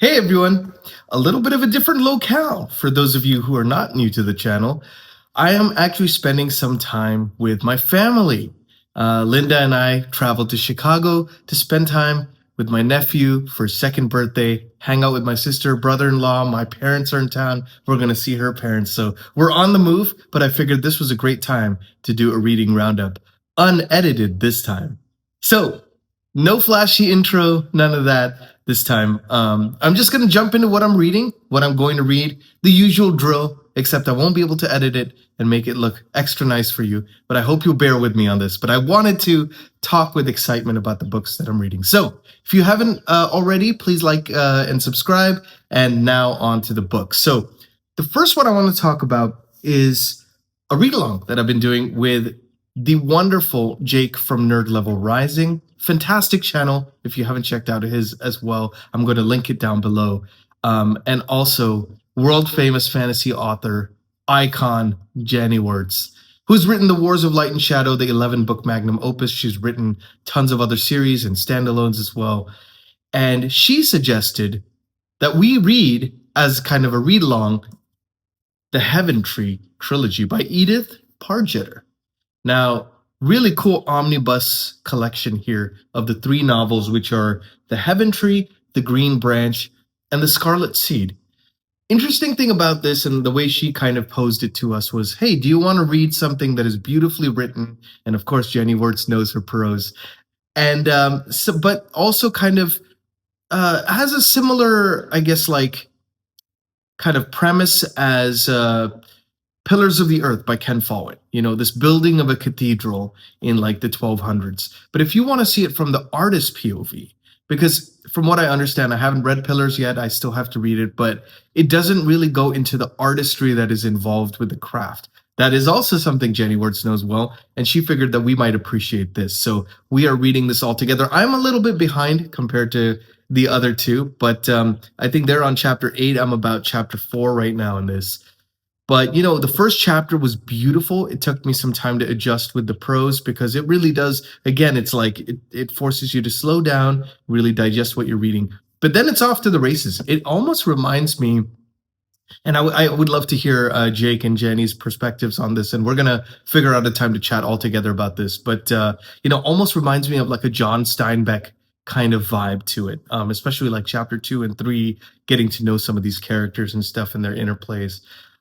Hey everyone, a little bit of a different locale for those of you who are not new to the channel. I am actually spending some time with my family. Linda and I traveled to Chicago to spend time with my nephew for his second birthday, hang out with my sister, brother-in-law. My parents are in town. We're going to see her parents. So we're on the move, but I figured this was a great time to do a reading roundup, unedited this time. So no flashy intro, none of that this time. I'm just going to jump into what I'm reading, what I'm going to read, the usual drill, except I won't be able to edit it and make it look extra nice for you. But I hope you'll bear with me on this. But I wanted to talk with excitement about the books that I'm reading. So if you haven't already, please like and subscribe. And now on to the book. So the first one I want to talk about is a read along that I've been doing with the wonderful Jake from Nerd Level Rising. Fantastic channel. If you haven't checked out his as well, I'm going to link it down below. And also world famous fantasy author, icon, Jenny Wirtz, who's written The Wars of Light and Shadow, the 11-book magnum opus. She's written tons of other series and standalones as well. And she suggested that we read, as kind of a read along, the Heaven Tree trilogy by Edith Pargeter. Now, really cool omnibus collection here of the three novels, which are The Heaven Tree, The Green Branch, and The Scarlet Seed. Interesting thing about this, and the way she kind of posed it to us, was, hey, do you want to read something that is beautifully written? And of course, Jenny Wirtz knows her prose. And but also kind of has a similar, I guess, like kind of premise as Pillars of the Earth by Ken Follett. You know, this building of a cathedral in like the 1200s. But if you want to see it from the artist POV, because from what I understand, I haven't read Pillars yet, I still have to read it, but it doesn't really go into the artistry that is involved with the craft. That is also something Jenny Wirtz knows well, and she figured that we might appreciate this. So we are reading this all together. I'm a little bit behind compared to the other two, but I think they're on chapter 8. I'm about chapter 4 right now in this. But, you know, the first chapter was beautiful. It took me some time to adjust with the prose because it really does. Again, it's like it forces you to slow down, really digest what you're reading. But then it's off to the races. It almost reminds me, and I would love to hear Jake and Jenny's perspectives on this. And we're going to figure out a time to chat all together about this. But, you know, almost reminds me of like a John Steinbeck kind of vibe to it, especially like chapter 2 and 3, getting to know some of these characters and stuff and their interplays.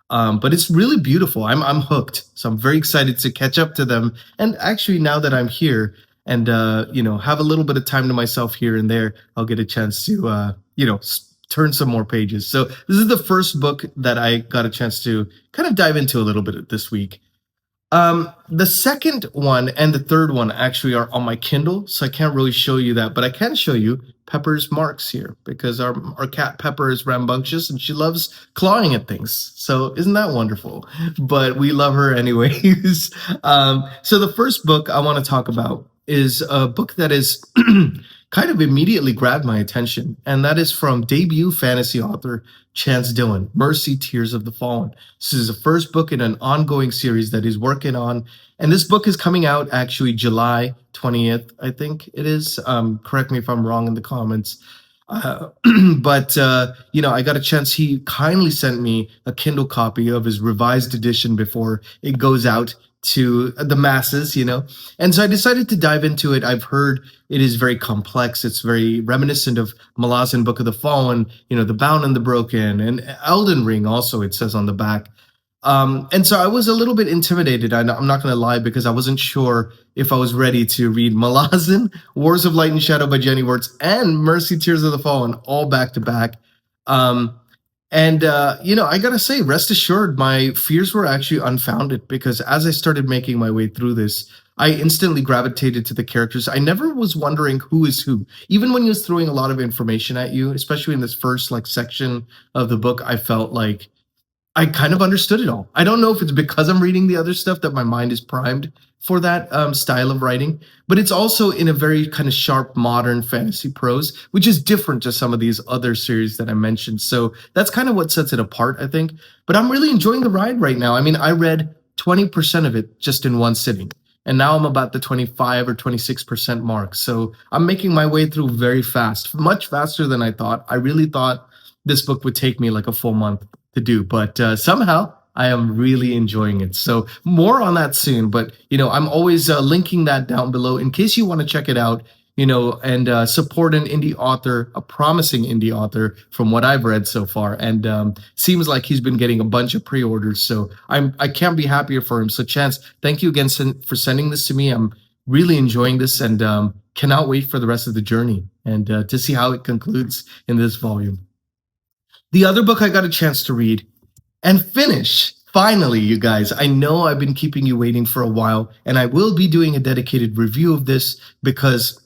But it's really beautiful. I'm hooked. So I'm very excited to catch up to them. And actually, now that I'm here and, you know, have a little bit of time to myself here and there, I'll get a chance to, you know, turn some more pages. So this is the first book that I got a chance to kind of dive into a little bit this week. The second one and the third one actually are on my Kindle, so I can't really show you that, but I can show you Pepper's marks here because our cat Pepper is rambunctious and she loves clawing at things. So isn't that wonderful? But we love her anyways. So the first book I want to talk about is a book that is kind of immediately grabbed my attention, and that is from debut fantasy author Chance Dillon, Mercy, Tears of the Fallen. This is the first book in an ongoing series that he's working on, and this book is coming out actually July 20th, I think it is. Correct me if I'm wrong in the comments. But, you know, I got a chance. He kindly sent me a Kindle copy of his revised edition before it goes out to the masses, you know. And so I decided to dive into it. I've heard it is very complex. It's very reminiscent of Malazan Book of the Fallen, you know, The Bound and the Broken, and Elden Ring also, it says on the back. And so I was a little bit intimidated. I'm not going to lie, because I wasn't sure if I was ready to read Malazan, Wars of Light and Shadow by Jenny Wirtz, and Mercy, Tears of the Fallen, all back to back. You know, I gotta say, rest assured, my fears were actually unfounded, because as I started making my way through this, I instantly gravitated to the characters. I never was wondering who is who. Even when he was throwing a lot of information at you, especially in this first like section of the book, I felt like I kind of understood it all. I don't know if it's because I'm reading the other stuff that my mind is primed for that style of writing, but it's also in a very kind of sharp, modern fantasy prose, which is different to some of these other series that I mentioned. So that's kind of what sets it apart, I think. But I'm really enjoying the ride right now. I mean, I read 20% of it just in one sitting. and now I'm about the 25 or 26% mark. So I'm making my way through very fast, much faster than I thought. I really thought this book would take me like a full month to do, but somehow I am really enjoying it. So more on that soon. But I'm always linking that down below in case you want to check it out. And support an indie author, a promising indie author from what I've read so far. And seems like he's been getting a bunch of pre-orders. So I can't be happier for him. So Chance, thank you again for sending this to me. I'm really enjoying this and cannot wait for the rest of the journey and to see how it concludes in this volume. The other book I got a chance to read and finish. Finally, you guys, I know I've been keeping you waiting for a while, and I will be doing a dedicated review of this because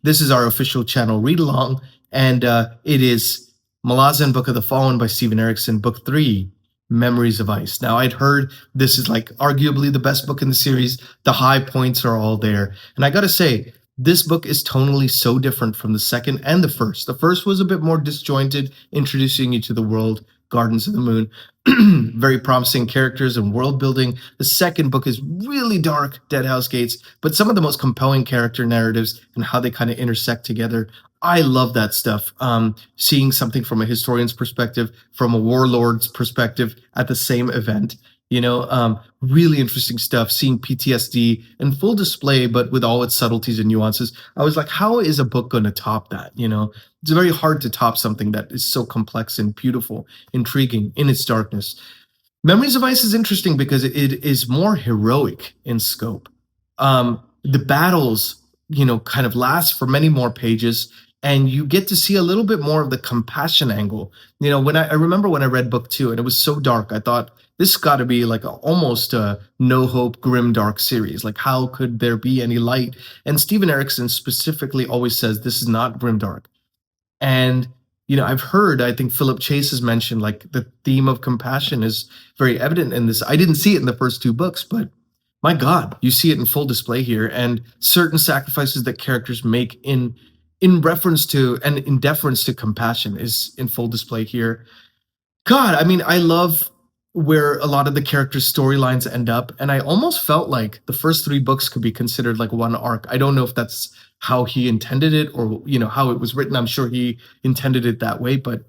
this is our official channel read along, and it is Malazan Book of the Fallen by Stephen Erickson, Book 3, Memories of Ice. Now, I'd heard this is like arguably the best book in the series. The high points are all there. And I gotta say, this book is tonally so different from the second and the first. The first was a bit more disjointed, introducing you to the world, Gardens of the Moon. Very promising characters and world building. The second book is really dark, Deadhouse Gates, but some of the most compelling character narratives and how they kind of intersect together. I love that stuff. Seeing something from a historian's perspective, from a warlord's perspective at the same event. Really interesting stuff. Seeing PTSD in full display, but with all its subtleties and nuances. I was like, how is a book going to top that? It's very hard to top something that is so complex and beautiful, intriguing in its darkness. Memories of Ice is interesting because it is more heroic in scope. The battles, kind of last for many more pages, and you get to see a little bit more of the compassion angle. When I remember when I read book 2 and it was so dark, I thought this got to be like almost a no hope, grim, dark series. Like, how could there be any light? And Stephen Erickson specifically always says this is not grim dark. And I've heard, I think Philip Chase has mentioned, like, the theme of compassion is very evident in this. I didn't see it in the first 2 books, but my God, you see it in full display here. And certain sacrifices that characters make in reference to and in deference to compassion is in full display here. God, I mean, I love where a lot of the characters' storylines end up, and I almost felt like the first 3 books could be considered like one arc. I don't know if that's how he intended it or how it was written. I'm sure he intended it that way, but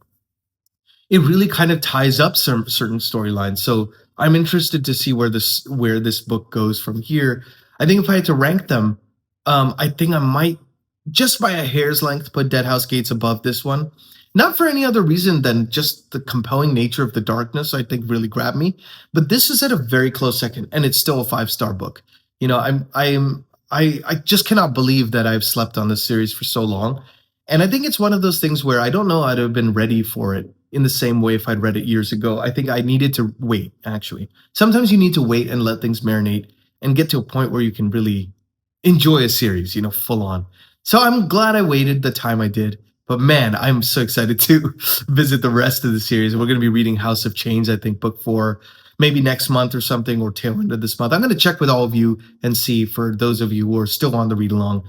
it really kind of ties up some certain storylines. So I'm interested to see where this book goes from here. I think if I had to rank them, I think I might, just by a hair's length, put Deadhouse Gates above this one. Not for any other reason than just the compelling nature of the darkness, I think, really grabbed me. But this is at a very close second, and it's still a 5-star book. I just cannot believe that I've slept on this series for so long. And I think it's one of those things where I don't know I'd have been ready for it in the same way if I'd read it years ago. I think I needed to wait, actually. Sometimes you need to wait and let things marinate and get to a point where you can really enjoy a series, full on. So I'm glad I waited the time I did. But man, I'm so excited to visit the rest of the series. We're going to be reading House of Chains, I think, book 4, maybe next month or something, or tail end of this month. I'm going to check with all of you and see, for those of you who are still on the read along,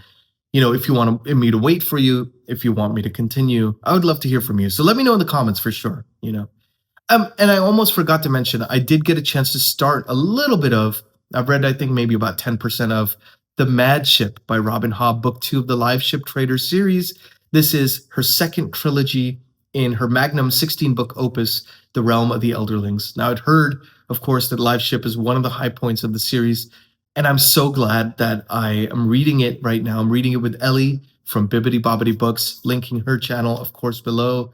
if you want me to wait for you, if you want me to continue, I would love to hear from you. So let me know in the comments for sure, And I almost forgot to mention, I did get a chance to start a little bit of, I've read, I think, maybe about 10% of The Mad Ship by Robin Hobb, book 2 of the Live Ship Trader series. This is her second trilogy in her magnum 16-book opus, The Realm of the Elderlings. Now, I'd heard, of course, that Live Ship is one of the high points of the series, and I'm so glad that I am reading it right now. I'm reading it with Ellie from Bibbidi Bobbidi Books, linking her channel, of course, below.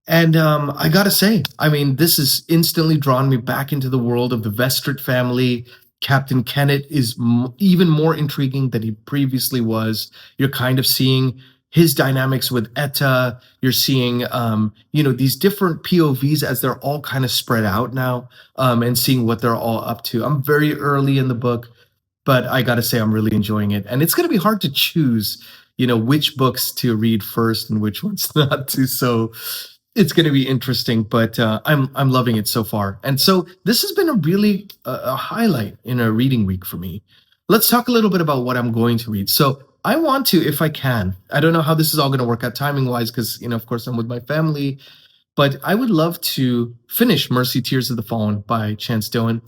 And I gotta say, I mean, this has instantly drawn me back into the world of the Vestrit family. Captain Kennett is even more intriguing than he previously was. You're kind of seeing his dynamics with Etta. You're seeing, these different POVs as they're all kind of spread out now, and seeing what they're all up to. I'm very early in the book, but I got to say I'm really enjoying it. And it's going to be hard to choose, which books to read first and which ones not to. So it's going to be interesting, but I'm loving it so far. And so this has been a really a highlight in a reading week for me. Let's talk a little bit about what I'm going to read. So I want to, if I can, I don't know how this is all going to work out timing-wise because, of course, I'm with my family, but I would love to finish Mercy Tears of the Fallen by Chance Doan.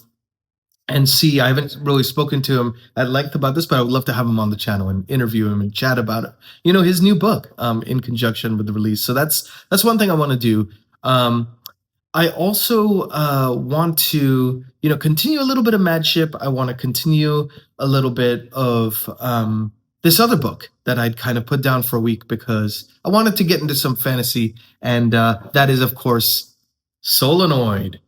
and see. I haven't really spoken to him at length about this, but I would love to have him on the channel and interview him and chat about it. His new book in conjunction with the release. So that's one thing I want to do. I also want to, continue a little bit of Madship. I want to continue a little bit of this other book that I'd kind of put down for a week because I wanted to get into some fantasy, and that is, of course, Solenoid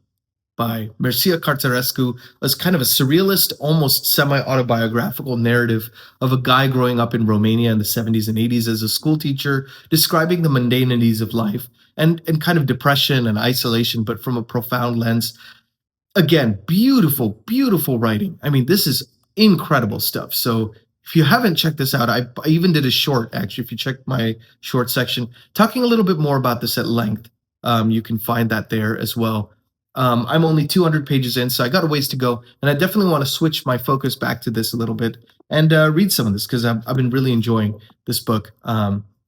by Mircea Cartarescu. Was kind of a surrealist, almost semi-autobiographical narrative of a guy growing up in Romania in the 70s and 80s as a school teacher, describing the mundanities of life and kind of depression and isolation, but from a profound lens. Again, beautiful, beautiful writing. I mean, this is incredible stuff. So if you haven't checked this out, I even did a short, actually, if you check my short section, talking a little bit more about this at length. You can find that there as well. I'm only 200 pages in, so I got a ways to go, and I definitely want to switch my focus back to this a little bit and read some of this because I've been really enjoying this book.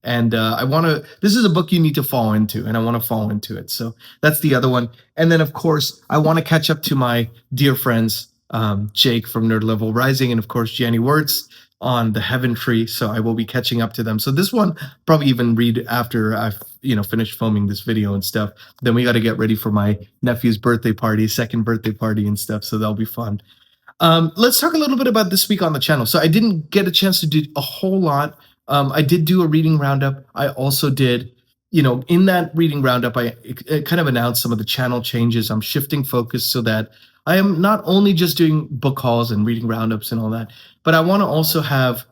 And I want to. This is a book you need to fall into, and I want to fall into it. So that's the other one. And then, of course, I want to catch up to my dear friends, Jake from Nerd Level Rising, and of course, Jenny Wirtz on the Heaven Tree. So I will be catching up to them. So this one probably even read after I've finished filming this video and stuff. Then we got to get ready for my nephew's birthday party, second birthday party and stuff. So that'll be fun. Let's talk a little bit about this week on the channel. So I didn't get a chance to do a whole lot. I did do a reading roundup. I also did, in that reading roundup, I kind of announced some of the channel changes. I'm shifting focus so that I am not only just doing book hauls and reading roundups and all that, but I want to also have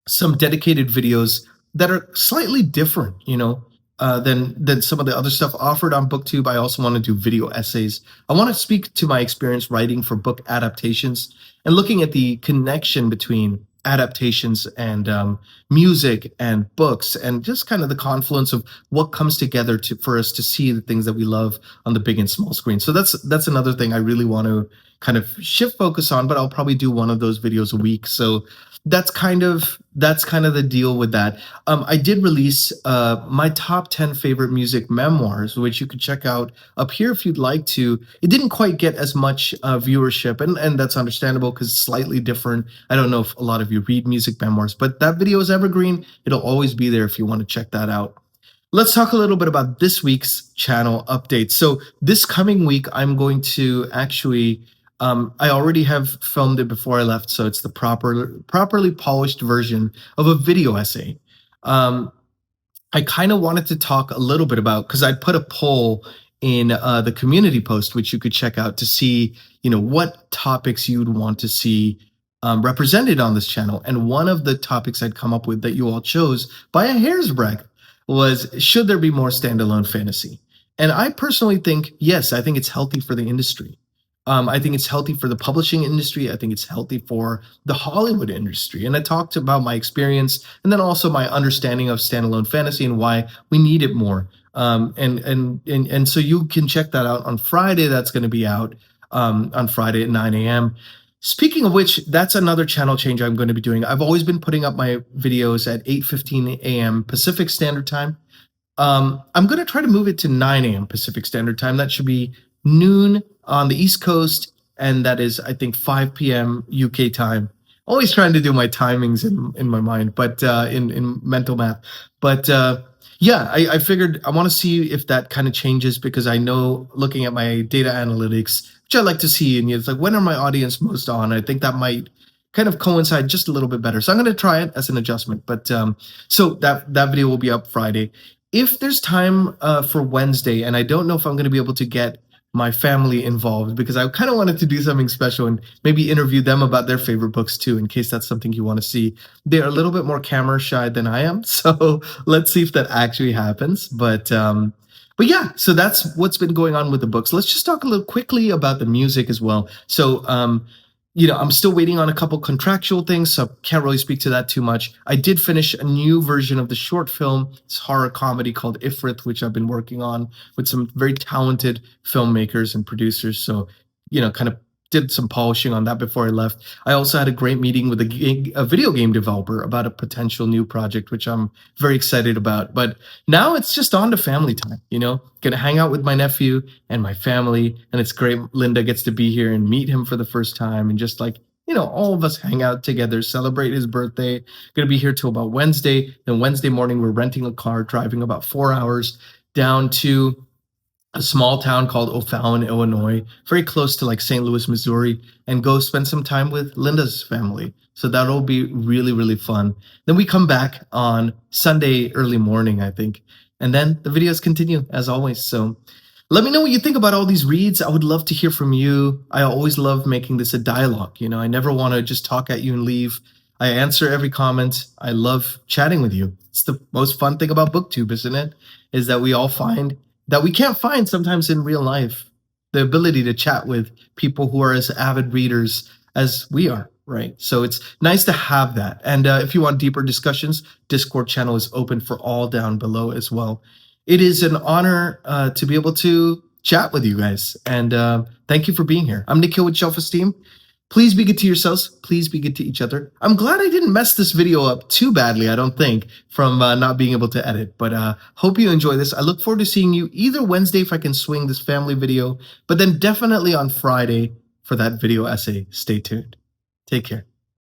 some dedicated videos that are slightly different, than some of the other stuff offered on Booktube. I also want to do video essays. I want to speak to my experience writing for book adaptations and looking at the connection between adaptations and music and books, and just kind of the confluence of what comes together for us to see the things that we love on the big and small screen. So that's another thing I really want to kind of shift focus on, but I'll probably do one of those videos a week. So that's kind of the deal with that. I did release my top 10 favorite music memoirs, which you could check out up here if you'd like to. It didn't quite get as much viewership, and that's understandable because it's slightly different. I don't know if a lot of you read music memoirs, but that video is evergreen. It'll always be there if you want to check that out. Let's talk a little bit about this week's channel update. So this coming week, I'm going to actually I already have filmed it before I left, so it's the properly polished version of a video essay. I kind of wanted to talk a little bit about, because I put a poll in the community post, which you could check out to see, what topics you'd want to see represented on this channel. And one of the topics I'd come up with that you all chose by a hair's breadth was, should there be more standalone fantasy? And I personally think, yes, I think it's healthy for the industry. I think it's healthy for the publishing industry. I think it's healthy for the Hollywood industry. And I talked about my experience and then also my understanding of standalone fantasy and why we need it more. And so you can check that out on Friday. That's going to be out on Friday at 9 a.m. Speaking of which, that's another channel change I'm going to be doing. I've always been putting up my videos at 8:15 a.m. Pacific Standard Time. I'm going to try to move it to 9 a.m. Pacific Standard Time. That should be noon on the East Coast, and that is, I think, 5 p.m. UK time. Always trying to do my timings in my mind, but in mental math. But yeah, I figured I want to see if that kind of changes, because I know, looking at my data analytics, which I like to see, and it's like, when are my audience most on? I think that might kind of coincide just a little bit better. So I'm going to try it as an adjustment. But so that video will be up Friday. If there's time for Wednesday, and I don't know if I'm going to be able to get my family involved, because I kind of wanted to do something special and maybe interview them about their favorite books too, in case that's something you want to see. They're a little bit more camera shy than I am, so let's see if that actually happens. But yeah, so that's what's been going on with the books. Let's just talk a little quickly about the music as well. So I'm still waiting on a couple contractual things, so can't really speak to that too much. I did finish a new version of the short film. It's horror comedy called Ifrit, which I've been working on with some very talented filmmakers and producers. So, kind of did some polishing on that before I left. I also had a great meeting with a video game developer about a potential new project, which I'm very excited about. But now it's just on to family time, gonna hang out with my nephew and my family. And it's great. Linda gets to be here and meet him for the first time and just like, all of us hang out together, celebrate his birthday. Gonna be here till about Wednesday. Then Wednesday morning, we're renting a car, driving about 4 hours down to a small town called O'Fallon, Illinois, very close to like St. Louis, Missouri, and go spend some time with Linda's family. So that'll be really, really fun. Then we come back on Sunday early morning, I think. And then the videos continue as always. So let me know what you think about all these reads. I would love to hear from you. I always love making this a dialogue. I never want to just talk at you and leave. I answer every comment. I love chatting with you. It's the most fun thing about Booktube, isn't it? Is that we all find that we can't find sometimes in real life the ability to chat with people who are as avid readers as we are, right? So it's nice to have that. And if you want deeper discussions, Discord channel is open for all down below as well. It is an honor to be able to chat with you guys. And thank you for being here. I'm Nikhil with Shelf-Esteem. Please be good to yourselves. Please be good to each other. I'm glad I didn't mess this video up too badly, I don't think, from not being able to edit. But hope you enjoy this. I look forward to seeing you either Wednesday if I can swing this family video, but then definitely on Friday for that video essay. Stay tuned. Take care.